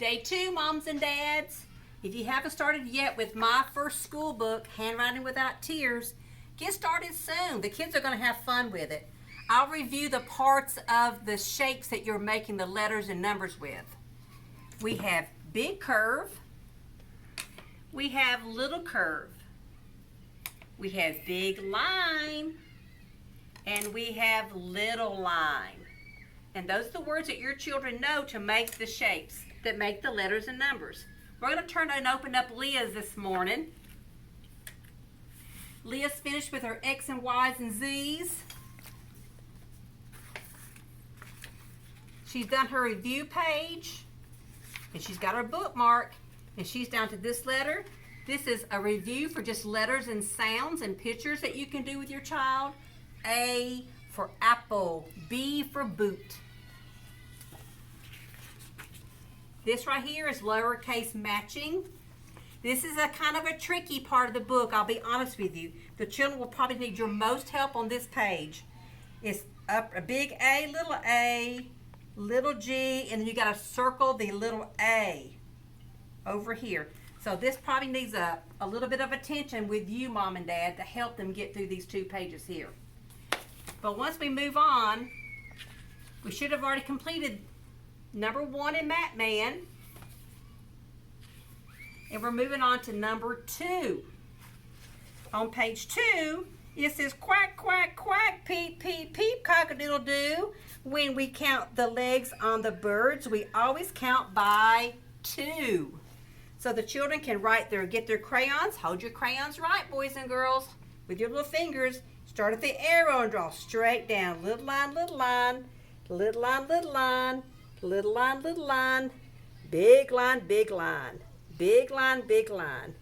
Day 2, moms and dads. If you haven't started yet with my first school book, Handwriting Without Tears, get started soon. The kids are going to have fun with it. I'll review the parts of the shapes that you're making the letters and numbers with. We have big curve. We have little curve. We have big line. And we have little line. And those are the words that your children know to make the shapes that make the letters and numbers. We're going to turn and open up Leah's this morning. Leah's finished with her X and Y's and Z's. She's done her review page. And she's got her bookmark. And she's down to this letter. This is a review for just letters and sounds and pictures that you can do with your child. A for apple. B for boot. This right here is lowercase matching. This is a kind of a tricky part of the book, I'll be honest with you. The children will probably need your most help on this page. It's up a big A, little G, and then you got to circle the little A over here. So this probably needs a little bit of attention with you, mom and dad, to help them get through these 2 pages here. But once we move on, we should have already completed number 1 in Map Man. And we're moving on to number 2. On page 2, it says quack, quack, quack, peep, peep, peep, cock-a-doodle-doo. When we count the legs on the birds, we always count by 2. So the children can get their crayons. Hold your crayons right, boys and girls, with your little fingers. Start at the arrow and draw straight down. Little line, little line, little line, little line, little line, little line, big line, big line, big line, big line,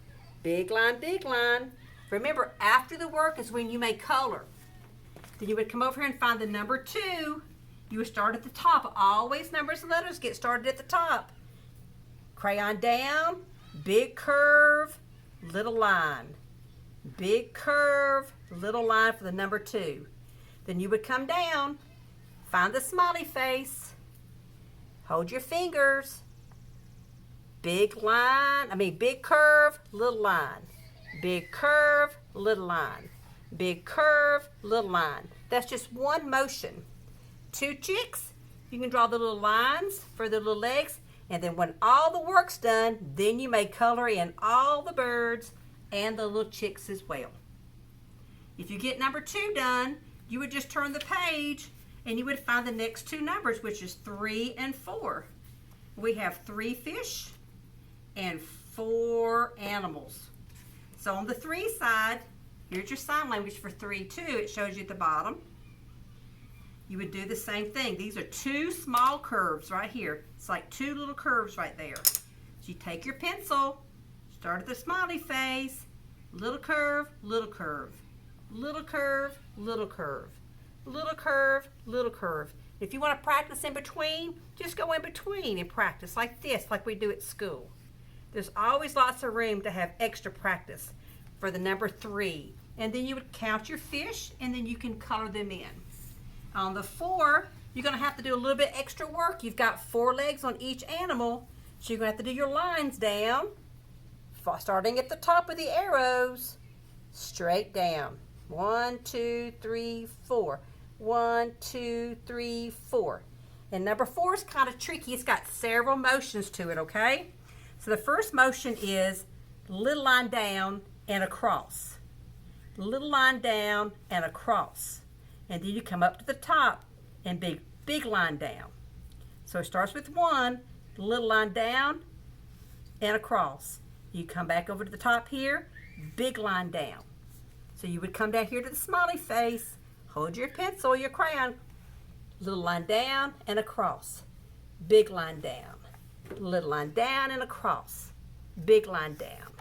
big line, big line. Remember, after the work is when you make color. Then you would come over here and find the number 2. You would start at the top. Always numbers and letters get started at the top. Crayon down, big curve, little line. Big curve, little line for the number 2. Then you would come down, find the smiley face, hold your fingers, big curve, little line, big curve, little line, big curve, little line. That's just one motion. 2 chicks, you can draw the little lines for the little legs, and then when all the work's done, then you may color in all the birds and the little chicks as well. If you get number 2 done, you would just turn the page and you would find the next 2 numbers, which is 3 and 4. We have 3 fish and 4 animals. So on the 3 side, here's your sign language for 3 too. It shows you at the bottom. You would do the same thing. These are 2 small curves right here. It's like 2 little curves right there. So you take your pencil, start at the smiley face, little curve, little curve, little curve, little curve, little curve, little curve. If you want to practice in between, just go in between and practice like this, like we do at school. There's always lots of room to have extra practice for the number 3. And then you would count your fish and then you can color them in. On the 4, you're going to have to do a little bit extra work. You've got 4 legs on each animal, so you're going to have to do your lines down. Starting at the top with the arrows, straight down. 1, 2, 3, 4. 1, 2, 3, 4. And number 4 is kind of tricky. It's got several motions to it, okay? So the first motion is little line down and across. Little line down and across. And then you come up to the top and big line down. So it starts with 1, little line down and across. You come back over to the top here, big line down. So you would come down here to the smiley face, hold your pencil, your crayon, little line down and across, big line down, little line down and across, big line down,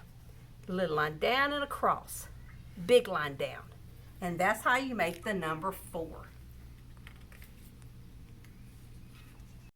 little line down and across, big line down. And that's how you make the number 4.